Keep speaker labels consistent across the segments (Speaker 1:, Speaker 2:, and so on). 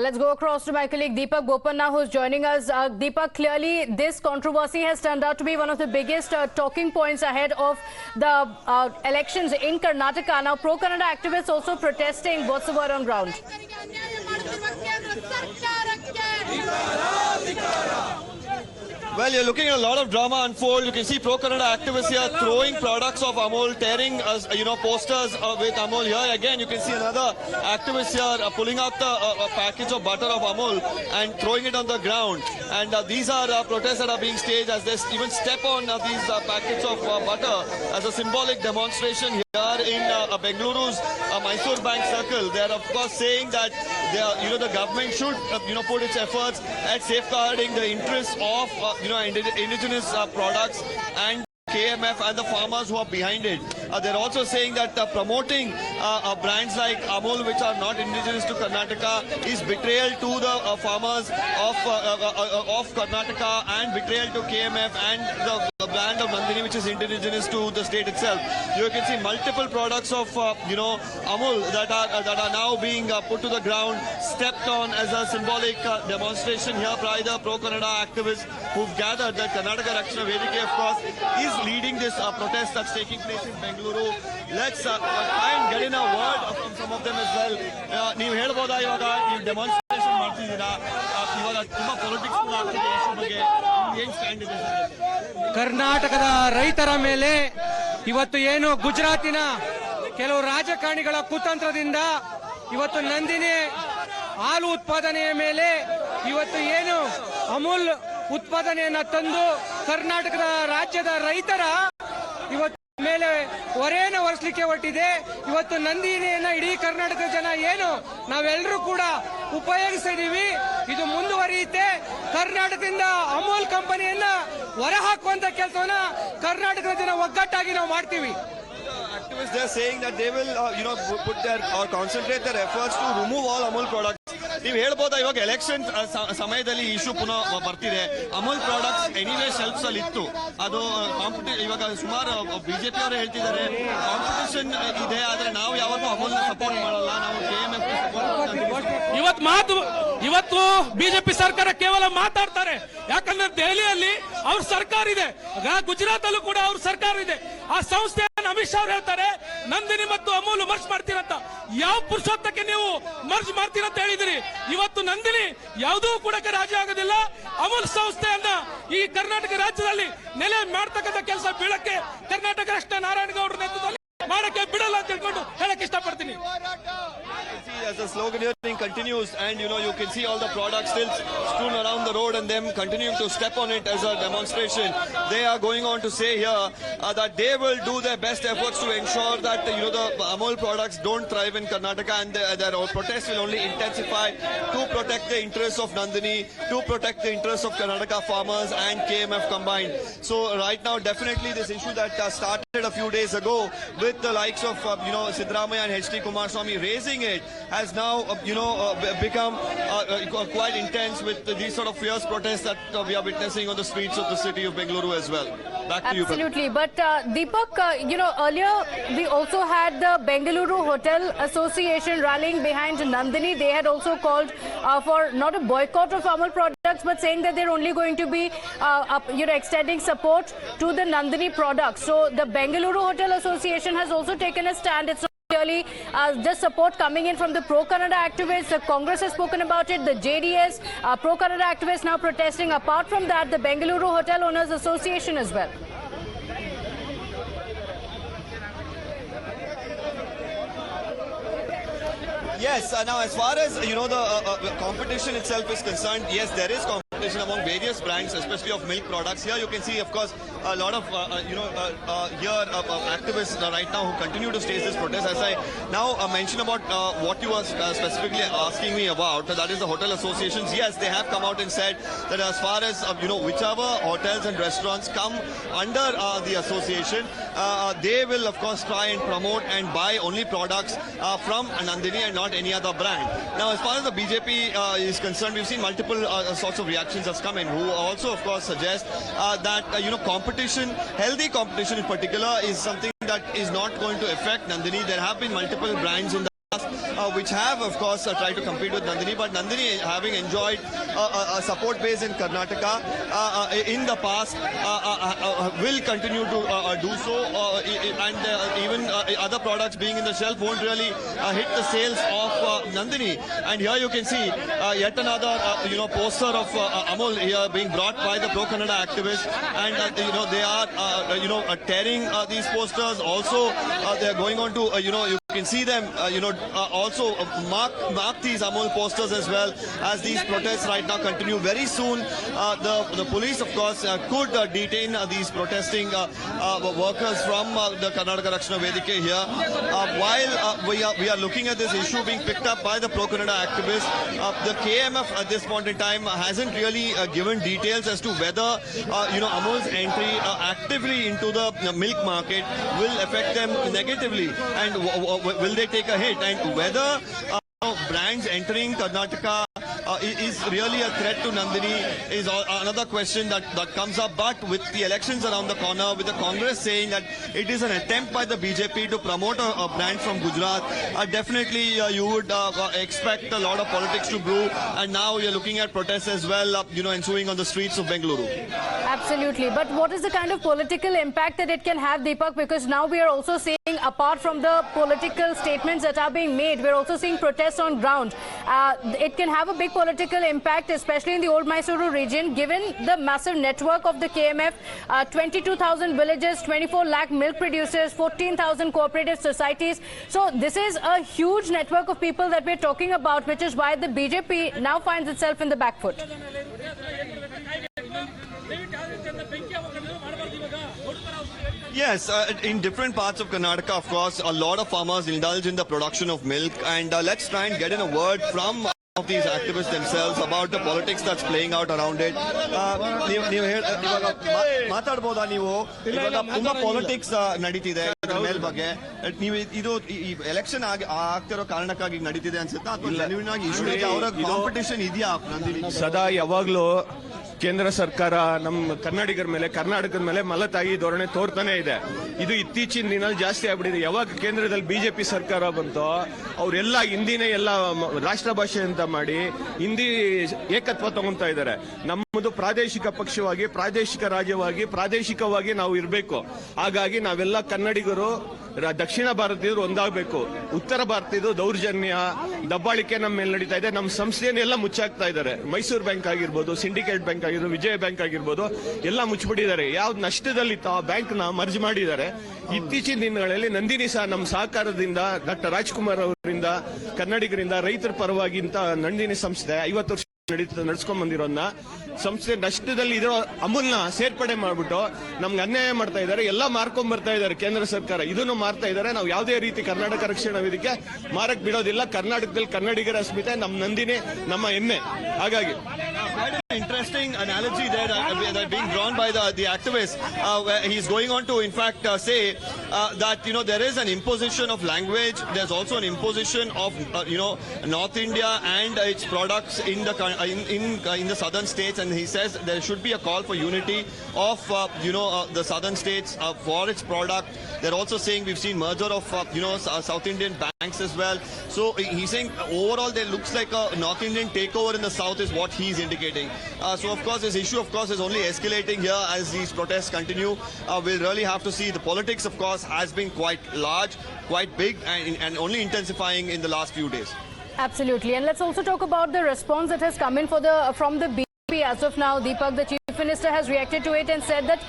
Speaker 1: Let's go across to my colleague Deepak Bopanna, who's joining us. Deepak, clearly this controversy has turned out to be one of the biggest talking points ahead of the elections in Karnataka. Now, pro-Kannada activists also protesting. What's the word on ground?
Speaker 2: Well, you're looking at a lot of drama unfold. You can see pro-Kannada activists here throwing products of Amul, tearing, posters with Amul. Here again, you can see another activist here pulling out the package of butter of Amul and throwing it on the ground. And these are protests that are being staged as they even step on these packets of butter as a symbolic demonstration here in Bengaluru's Mysore Bank circle. They are, of course, saying that the government should put its efforts at safeguarding the interests of indigenous products and KMF and the farmers who are behind it. They're also saying that promoting brands like Amul, which are not indigenous to Karnataka, is betrayal to the farmers of Karnataka and betrayal to KMF and the brand of Nandini, which is indigenous to the state itself. You can see multiple products of Amul that are now being put to the ground, stepped on as a symbolic demonstration here by the pro-Kannada activists who've gathered. That Karnataka Rakshana Vedike, of course, is leading this protest that's taking place in Bengaluru. Let's try and get in a word from some of them as well. ನೀವು ಹೇಳ್ಬೋದಾ ಇವಾಗ ನೀವು demonstration ಮಾಡ್ತಿದ್ದೀರಾ ಇವಾಗ ತುಂಬಾ politics ಕೂಡ ಆಗ್ತಿದೆ issue ಬಗ್ಗೆ ಏನು ಸ್ಟ್ಯಾಂಡ್ ಇದೆ
Speaker 3: ಕರ್ನಾಟಕದ ರೈತರ ಮೇಲೆ ಇವತ್ತು ಏನು ಗುಜರಾತಿನ ಕೆಲವು ರಾಜಕಾರಣಿಗಳ ಕುತಂತ್ರದಿಂದ ಇವತ್ತು ನಂದಿನಿ ಹಾಲು ಉತ್ಪಾದನೆಯ ಮೇಲೆ ಇವತ್ತು ಏನು ಅಮೂಲ್ ಉತ್ಪಾದನೆಯನ್ನ ತಂದು ಕರ್ನಾಟಕದ ರಾಜ್ಯದ ರೈತರ ಇವತ್ತು ಮೇಲೆ ಹೊರೆಯನ್ನು ಹೊರಿಸಲಿಕ್ಕೆ ಹೊರಟಿದೆ. ಇವತ್ತು ನಂದಿನಿಯನ್ನ ಇಡೀ ಕರ್ನಾಟಕದ ಜನ ಏನು ನಾವೆಲ್ಲರೂ ಕೂಡ ಉಪಯೋಗಿಸಿದೀವಿ. ಇದು ಮುಂದುವರಿಯುತ್ತೆ. ಕರ್ನಾಟಕದಿಂದ ಅಮೂಲ್ ಕಂಪನಿಯನ್ನ ಹೊರಹಾಕುವಂತ ಕೆಲಸವನ್ನ ಕರ್ನಾಟಕದ ಜನ ಒಗ್ಗಟ್ಟಾಗಿ ನಾವು ಮಾಡ್ತೀವಿ.
Speaker 2: Activists, they are saying that they will put their or concentrate their efforts to remove all Amul products. ನೀವು ಹೇಳ್ಬೋದಾ ಇವಾಗ ಎಲೆಕ್ಷನ್ ಸಮಯದಲ್ಲಿ ಇಶ್ಯೂ ಪುನಃ ಬರ್ತಿದೆ. ಅಮೂಲ್ ಪ್ರಾಡಕ್ಟ್ಸ್ ಎನಿವೇ ಶೆಲ್ಫ್ಸ್ ಅಲ್ಲಿ ಇತ್ತು. ಅದು ಇವಾಗ ಸುಮಾರು ಬಿಜೆಪಿ ಅವರು ಹೇಳ್ತಿದ್ದಾರೆ ಕಾಂಪಿಟೇಷನ್ ಇದೆ, ಆದ್ರೆ ನಾವು ಯಾವಾಗೂ ಅಮೂಲ್ ಸಪೋರ್ಟ್ ಮಾಡಲ್ಲ, ನಾವು KMF
Speaker 4: ಇವತ್ತು ಬಿಜೆಪಿ ಸರ್ಕಾರ ಕೇವಲ ಮಾತಾಡ್ತಾರೆ. ಯಾಕಂದ್ರೆ ದೆಹಲಿಯಲ್ಲಿ ಅವ್ರ ಸರ್ಕಾರ ಇದೆ, ಗುಜರಾತ್ ಅಲ್ಲೂ ಕೂಡ ಅವ್ರ ಸರ್ಕಾರ ಇದೆ. ಆ ಸಂಸ್ಥೆ ಅಮಿತ್ ಶಾ ಅವರು ಹೇಳ್ತಾರೆ ನಂದಿನಿ ಮತ್ತು ಅಮೂಲ್ ಮರ್ಜ್ ಮಾಡ್ತೀರಂತ. ಯಾವ ಪುರುಷೋತ್ತಕ್ಕೆ ನೀವು ಮರ್ಜ್ ಮಾಡ್ತೀರಂತ ಹೇಳಿದಿರಿ? ಇವತ್ತು ನಂದಿನಿ ಯಾವುದೂ ಕೂಡ ರಾಜಿ ಆಗೋದಿಲ್ಲ. ಅಮೂಲ್ ಸಂಸ್ಥೆಯನ್ನ ಈ ಕರ್ನಾಟಕ ರಾಜ್ಯದಲ್ಲಿ ನೆಲೆ ಮಾಡ್ತಕ್ಕಂಥ ಕೆಲಸ ಬೀಳಕ್ಕೆ ಕರ್ನಾಟಕ ರಾಷ್ಟ್ರ ನಾರಾಯಣಗೌಡರ ನೇತೃತ್ವದಲ್ಲಿ ಮಾಡಕ್ಕೆ ಬಿಡಲ್ಲ ಅಂತ ಹೇಳ್ಕೊಂಡು ಹೇಳಕ್ ಇಷ್ಟಪಡ್ತೀನಿ.
Speaker 2: As the sloganeering continues, and you can see all the products still strewn around the road and them continuing to step on it as a demonstration. They are going on to say here that they will do their best efforts to ensure that the Amul products don't thrive in Karnataka, and their protests will only intensify to protect the interests of Nandini, to protect the interests of Karnataka farmers and KMF combined. So right now, definitely this issue that started a few days ago with the likes of Siddaramaiah and D K Shivkumar raising it has now become quite intense with these sort of fierce protests that we are witnessing on the streets of the city of Bengaluru as well. Back to you.
Speaker 1: Absolutely. But Deepak, earlier we also had the Bengaluru Hotel Association rallying behind Nandini. They had also called for not a boycott of Amul products, but saying that they're only going to be extending support to the Nandini products. So the Bengaluru Hotel Association has also taken a stand. It's clearly just support coming in from the pro-Kannada activists. The Congress has spoken about it. The JDS, pro-Kannada activists now protesting. Apart from that, the Bengaluru Hotel Owners Association as well.
Speaker 2: Yes, now as far as the competition itself is concerned, yes, there is competition among various brands, especially of milk products. Here you can see, of course, a lot of activists right now who continue to stage this protest. As I now mention about what you were specifically asking me about, that is the hotel associations. Yes, they have come out and said that as far as whichever hotels and restaurants come under the association, they will of course try and promote and buy only products from Nandini and not any other brand. Now, as far as the BJP is concerned, we've seen multiple sorts of reactions that's come in, who also, of course, suggest that competition, healthy competition in particular, is something that is not going to affect Nandini. There have been multiple brands in the which have, of course, tried to compete with Nandini. But Nandini, having enjoyed a support base in Karnataka in the past, will continue to do so. And even other products being in the shelf won't really hit the sales of Nandini. And here you can see yet another, poster of Amul here being brought by the pro-Kannada activists. And, they are, tearing these posters. Also, they are going on to, you can see them, also mark these Amul posters as well as these protests right now continue. Very soon, the police, of course, could detain these protesting workers from the Karnataka Rakshana Vedike here. While we are looking at this issue being picked up by the pro-Kannada activists, the KMF at this point in time hasn't really given details as to whether, Amul's entry actively into the milk market will affect them negatively, and will they take a hit, and whether brands entering Karnataka is really a threat to Nandini is another question that comes up. But with the elections around the corner, with the Congress saying that it is an attempt by the BJP to promote a brand from Gujarat, definitely you would expect a lot of politics to brew. And now you're looking at protests as well, ensuing on the streets of Bengaluru.
Speaker 1: Absolutely. But what is the kind of political impact that it can have, Deepak? Because now we are also seeing, apart from the political statements that are being made, we're also seeing protests on ground. It can have a big political impact, especially in the old Mysuru region, given the massive network of the KMF, 22,000 villages, 24 lakh milk producers, 14,000 cooperative societies. So this is a huge network of people that we're talking about, which is why the BJP now finds itself in the back foot.
Speaker 2: Yes, in different parts of Karnataka, of course, a lot of farmers indulge in the production of milk. And let's try and get in a word from of these activists themselves about the politics that's playing out around it. ಮಾತಾಡಬಹುದಾ ನೀವು ಇವಾಗ ತುಂಬಾ politics ನಡೀತಿದೆ ಇದ್ರ ಮೇಲ್ ಬಗ್ಗೆ ನೀವು ಇದು election ಆಗ್ತಿರೋ ಕಾರಣಕ್ಕಾಗಿ ನಡೀತಿದೆ ಅನ್ಸುತ್ತಾ ಅಥವಾ ಜೆನ್ಯೂನ್ ಆಗಿ ಇಶ್ಯೂ ಇದೆ ಅವರ ಕಾಂಪಿಟಿಷನ್ ಇದೆಯಾ ನಂದಿನಿ
Speaker 5: ಸದಾ ಯಾವಾಗ್ಲೂ ಕೇಂದ್ರ ಸರ್ಕಾರ ನಮ್ಮ ಕನ್ನಡಿಗರ ಮೇಲೆ ಕರ್ನಾಟಕದ ಮೇಲೆ ಮಲತಾಯಿ ಧೋರಣೆ ತೋರ್ತಾನೆ ಇದೆ. ಇದು ಇತ್ತೀಚಿನ ದಿನದಲ್ಲಿ ಜಾಸ್ತಿ ಆಗ್ಬಿಟ್ಟಿದೆ. ಯಾವಾಗ ಕೇಂದ್ರದಲ್ಲಿ ಬಿಜೆಪಿ ಸರ್ಕಾರ ಬಂತೋ ಅವರೆಲ್ಲ ಹಿಂದಿನೇ ಎಲ್ಲ ರಾಷ್ಟ್ರ ಭಾಷೆ ಅಂತ ಮಾಡಿ ಹಿಂದಿ ಏಕತ್ವ ತಗೊಂತಾ ಇದ್ದಾರೆ. ನಮ್ಮದು ಪ್ರಾದೇಶಿಕ ಪಕ್ಷವಾಗಿ, ಪ್ರಾದೇಶಿಕ ರಾಜ್ಯವಾಗಿ, ಪ್ರಾದೇಶಿಕವಾಗಿ ನಾವು ಇರಬೇಕು. ಹಾಗಾಗಿ ನಾವೆಲ್ಲ ಕನ್ನಡಿಗರು ದಕ್ಷಿಣ ಭಾರತೀಯರು ಒಂದಾಗಬೇಕು. ಉತ್ತರ ಭಾರತೀಯರು ದೌರ್ಜನ್ಯ, ದಬ್ಬಾಳಿಕೆ ನಮ್ಮ ಮೇಲೆ ನಡೀತಾ ಇದೆ. ನಮ್ಮ ಸಂಸ್ಥೆಯನ್ನೆಲ್ಲ ಮುಚ್ಚಾಕ್ತಾ ಇದ್ದಾರೆ. ಮೈಸೂರು ಬ್ಯಾಂಕ್ ಆಗಿರ್ಬೋದು, ಸಿಂಡಿಕೇಟ್ ಬ್ಯಾಂಕ್ ಆಗಿರ್ಬೋದು, ವಿಜಯ ಬ್ಯಾಂಕ್ ಆಗಿರ್ಬೋದು, ಎಲ್ಲ ಮುಚ್ಚಿಬಿಟ್ಟಿದ್ದಾರೆ. ಯಾವ್ದು ನಷ್ಟದಲ್ಲಿತ್ತು ಆ ಬ್ಯಾಂಕ್ ನ ಮರ್ಜ್ ಮಾಡಿದ್ದಾರೆ. ಇತ್ತೀಚಿನ ದಿನಗಳಲ್ಲಿ ನಂದಿನಿ ಸಹ ನಮ್ಮ ಸಹಕಾರದಿಂದ ಡಾಕ್ಟರ್ ರಾಜ್ಕುಮಾರ್ ಅವರಿಂದ ಕನ್ನಡಿಗರಿಂದ ರೈತರ ಪರವಾಗಿಂತ ನಂದಿನಿ ಸಂಸ್ಥೆ 50 ವರ್ಷ ನಡೆಸ್ಕೊಂಡ್ ಬಂದಿರೋನ್ನ ಸಂಸ್ಥೆ ನಷ್ಟದಲ್ಲಿ ಇರೋ ಅಮೂಲ್ನ ಸೇರ್ಪಡೆ ಮಾಡ್ಬಿಟ್ಟು ನಮ್ಗೆ ಅನ್ಯಾಯ ಮಾಡ್ತಾ ಇದ್ದಾರೆ. ಎಲ್ಲ ಮಾರ್ಕೊಂಡ್ ಬರ್ತಾ ಇದ್ದಾರೆ ಕೇಂದ್ರ ಸರ್ಕಾರ. ಇದನ್ನು ಮಾರ್ತಾ ಇದ್ದಾರೆ. ನಾವು ಯಾವುದೇ ರೀತಿ ಕರ್ನಾಟಕ ರಕ್ಷಣಾ ವೇದಿಕೆ ಮಾರಕ್ ಬಿಡೋದಿಲ್ಲ. ಕರ್ನಾಟಕದಲ್ಲಿ ಕನ್ನಡಿಗರ ಅಸ್ಮಿತೆ ನಮ್ಮ ನಂದಿನಿ, ನಮ್ಮ ಹೆಮ್ಮೆ. ಹಾಗಾಗಿ
Speaker 2: interesting analogy there that being drawn by the activists. Where he's going on to, in fact, say that there is an imposition of language. There's also an imposition of North India and its products in the southern states. And he says there should be a call for unity of the southern states for its product. They're also saying we've seen merger of South Indian banks as well. So he's saying overall there looks like a North Indian takeover in the south is what he's indicating. So of course this issue is only escalating here as these protests continue. We'll really have to see. The politics of course has been quite large, quite big, and only intensifying in the last few days.
Speaker 1: Absolutely. And let's also talk about the response that has come in from the BJP as of now. Deepak, the Chief Minister has reacted to it and said that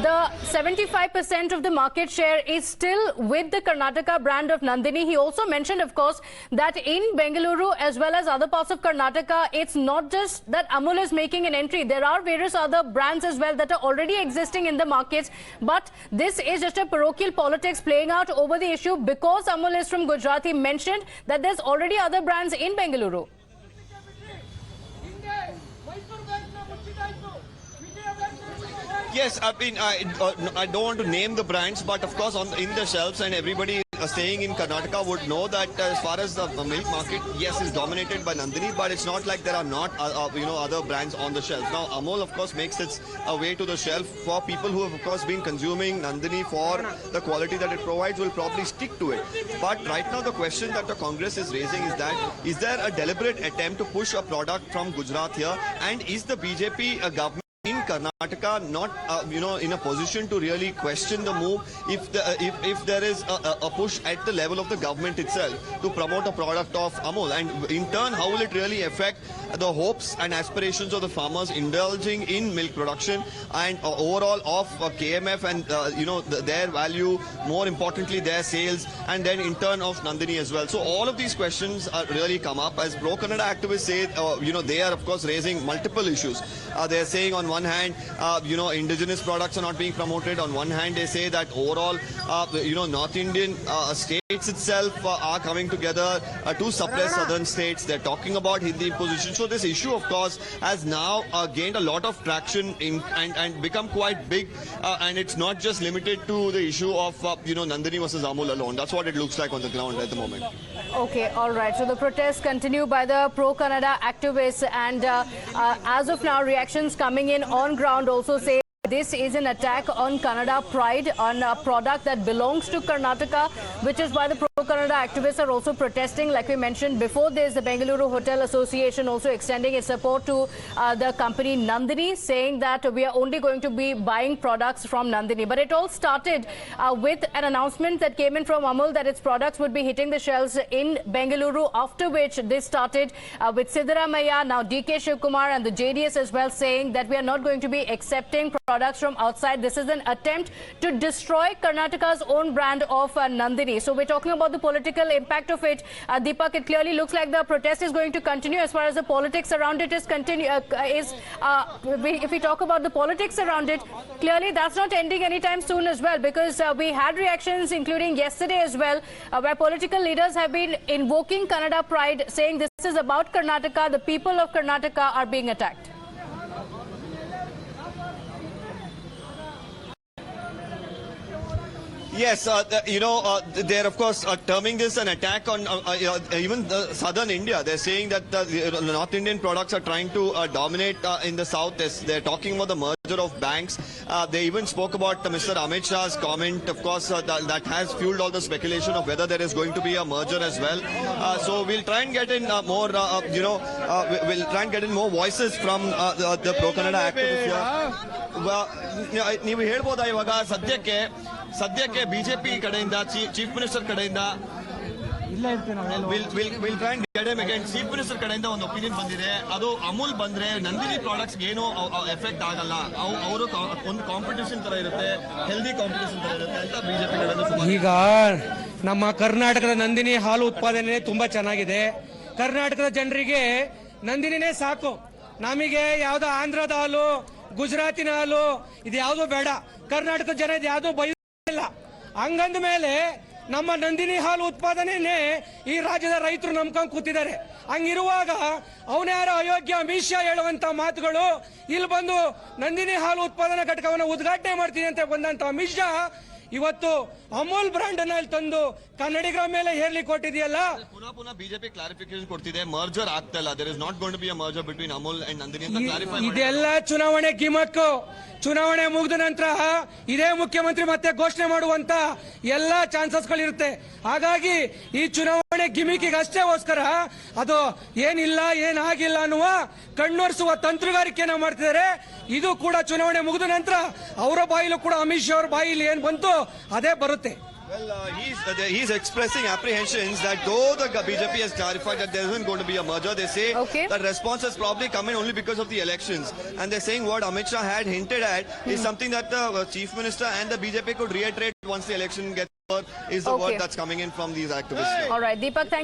Speaker 1: the 75% of the market share is still with the Karnataka brand of Nandini. He also mentioned, of course, that in Bengaluru as well as other parts of Karnataka, it's not just that Amul is making an entry. There are various other brands as well that are already existing in the markets. But this is just a parochial politics playing out over the issue because Amul is from Gujarat. He mentioned that there's already other brands in Bengaluru.
Speaker 2: Yes, I mean, I don't want to name the brands, but of course in the shelves, and everybody staying in Karnataka would know that as far as the milk market, yes, is dominated by Nandini, but it's not like there are not other brands on the shelf. Now Amul of course makes its way to the shelf for people who have of course been consuming Nandini for the quality that it provides will probably stick to it. But right now the question that the Congress is raising is that is there a deliberate attempt to push a product from Gujarat here, and is the BJP government in Karnataka not in a position to really question the move if there is a push at the level of the government itself to promote a product of Amul, and in turn how will it really affect the hopes and aspirations of the farmers indulging in milk production and overall of KMF and their value, more importantly their sales, and then in turn of Nandini as well. So all of these questions really come up as pro-Kannada activists say. They are of course raising multiple issues. They are saying on one hand indigenous products are not being promoted. On one hand they say that overall North Indian states itself are coming together to suppress southern states. They're talking about Hindi imposition. So this issue of course has now gained a lot of traction and become quite big, and it's not just limited to the issue of Nandini versus Amul alone. That's what it looks like on the ground at the moment.
Speaker 1: Okay, all right. So the protests continue by the pro-Kannada activists, and as of now, reactions coming in on ground also say this is an attack on Kannada pride, on a product that belongs to Karnataka, which is why the pro-Kannada activists are also protesting. Like we mentioned before, there's the Bengaluru Hotel Association also extending its support to the company Nandini, saying that we are only going to be buying products from Nandini. But it all started with an announcement that came in from Amul that its products would be hitting the shelves in Bengaluru, after which this started with Siddaramaiah, now D K Shivkumar and the JDS as well, saying that we are not going to be accepting products from outside. This is an attempt to destroy Karnataka's own brand of Nandini. So we're talking about the political impact of it. Deepak, it clearly looks like the protest is going to continue. As far as the politics around it is if we talk about the politics around it, clearly that's not ending anytime soon as well, because we had reactions including yesterday as well, where political leaders have been invoking Kannada pride, saying this is about Karnataka, the people of Karnataka are being attacked.
Speaker 2: Yes, they're of course terming this an attack on even southern India. They're saying that the North Indian products are trying to dominate in the south. They're talking about the merger of banks. They even spoke about Mr. Amit Shah's comment. Of course, that has fueled all the speculation of whether there is going to be a merger as well. So we'll try and get in more, we'll try and get in more voices from the pro-Kannada activists here. ನೀವು ಹೇಳ್ಬೋದಾ ಇವಾಗ ಸದ್ಯಕ್ಕೆ BJP ಕಡೆಯಿಂದ chief minister ಕಡೆಯಿಂದ will try and get him again. Chief minister ಕಡೆಯಿಂದ ಒಂದು opinion ಬಂದಿದೆ, ಅದು ಅಮೂಲ್ ಬಂದ್ರೆ ನಂದಿನಿ ಪ್ರಾಡಕ್ಟ್ಸ್ ಏನು ಎಫೆಕ್ಟ್ ಆಗಲ್ಲ, ಅವರು ಒಂದು ಕಾಂಪಿಟೇಷನ್ ತರ ಇರುತ್ತೆ, ಹೆಲ್ದಿ ಕಾಂಪಿಟೇಷನ್ ತರ ಇರುತ್ತೆ ಅಂತ ಬಿಜೆಪಿ ಕಡೆಯಿಂದ.
Speaker 3: ಈಗ ನಮ್ಮ ಕರ್ನಾಟಕದ ನಂದಿನಿ ಹಾಲು ಉತ್ಪಾದನೆ ತುಂಬಾ ಚೆನ್ನಾಗಿದೆ. ಕರ್ನಾಟಕದ ಜನರಿಗೆ ನಂದಿನಿನೇ ಸಾಕು. ನಮಗೆ ಯಾವ್ದೋ ಆಂಧ್ರದ ಹಾಲು, ಗುಜರಾತಿನ ಹಾಲು ಇದು ಯಾವ್ದು ಬೇಡ. ಕರ್ನಾಟಕದ ಜನ ಇದು ಯಾವ್ದು ಬಯಸಿಲ್ಲ. ಹಂಗಂದ ಮೇಲೆ ನಮ್ಮ ನಂದಿನಿ ಹಾಲು ಉತ್ಪಾದನೆನೇ ಈ ರಾಜ್ಯದ ರೈತರು ನಂಬ್ಕೊಂಡು ಕೂತಿದ್ದಾರೆ. ಹಂಗಿರುವಾಗ ಅವನ್ಯಾರ ಅಯೋಗ್ಯ ಅಮಿತ್ ಶಾ ಹೇಳುವಂತ ಮಾತುಗಳು, ಇಲ್ಲಿ ಬಂದು ನಂದಿನಿ ಹಾಲು ಉತ್ಪಾದನಾ ಘಟಕವನ್ನು ಉದ್ಘಾಟನೆ ಮಾಡ್ತೀನಿ ಅಂತ ಬಂದಂತ ಅಮಿತ್ ಶಾ ಇವತ್ತು ಅಮೂಲ್ ಬ್ರಾಂಡ್ ಅನ್ನ ತಂದು ಕನ್ನಡಿಗರ ಮೇಲೆ ಹೇರ್ಲಿಕ್ಕೆ ಕೊಟ್ಟಿದೆಯಲ್ಲ.
Speaker 2: ಪುನಃ ಬಿಜೆಪಿ ಕ್ಲಾರಿಫಿಕೇಶನ್ ಕೊಡ್ತಿದೆ, ಮರ್ಜರ್ ಆಗ್ತಾ ಇಲ್ಲ. There is not going to be a merger between Amul and Nandini ಅಂತ ಕ್ಲಾರಿಫೈ.
Speaker 3: ಇದೆಲ್ಲ ಚುನಾವಣೆ ಗಿಮಕ್ಕು. ಚುನಾವಣೆ ಮುಗಿದ ನಂತರ ಇದೇ ಮುಖ್ಯಮಂತ್ರಿ ಮತ್ತೆ ಘೋಷಣೆ ಮಾಡುವಂತ ಎಲ್ಲಾ ಚಾನ್ಸಸ್ಗಳಿರುತ್ತೆ. ಹಾಗಾಗಿ ಈ ಚುನಾವಣೆ ಗಿಮಿಕಿಗೆ ಅಷ್ಟೇಗೋಸ್ಕರ ಅದು ಏನಿಲ್ಲ ಏನಾಗಿಲ್ಲ ಅನ್ನುವ ಕಣ್ಣೊರೆಸುವ ತಂತ್ರಗಾರಿಕೆಯನ್ನ ಮಾಡ್ತಿದ್ದಾರೆ. ಇದು ಕೂಡ ಚುನಾವಣೆ ಮುಗಿದ ನಂತರ ಅವರ ಬಾಯಿಲು ಕೂಡ ಅಮಿತ್ ಶಾ ಅವರ ಬಾಯಿಲಿ ಏನ್ ಬಂತು ಅದೇ ಬರುತ್ತೆ.
Speaker 2: Well, he's expressing apprehensions that though the BJP has clarified that there isn't going to be a merger, they say that response has probably come in only because of the elections. And they're saying what Amit Shah had hinted at is something that the Chief Minister and the BJP could reiterate once the election gets over, is the word that's coming in from these activists.
Speaker 1: All right, Deepak, thank you.